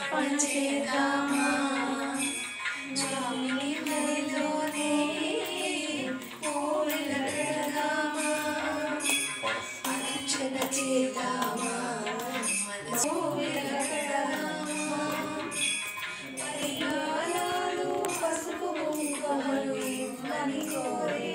పనిచేద్దామా జామిని బలిలోనే కోవెల పెడదామా అర్చన చేద్దామా కోవెల పెడదామా పరిహారాలు పసుపు కుంకుమలు ఇవ్వని కోరే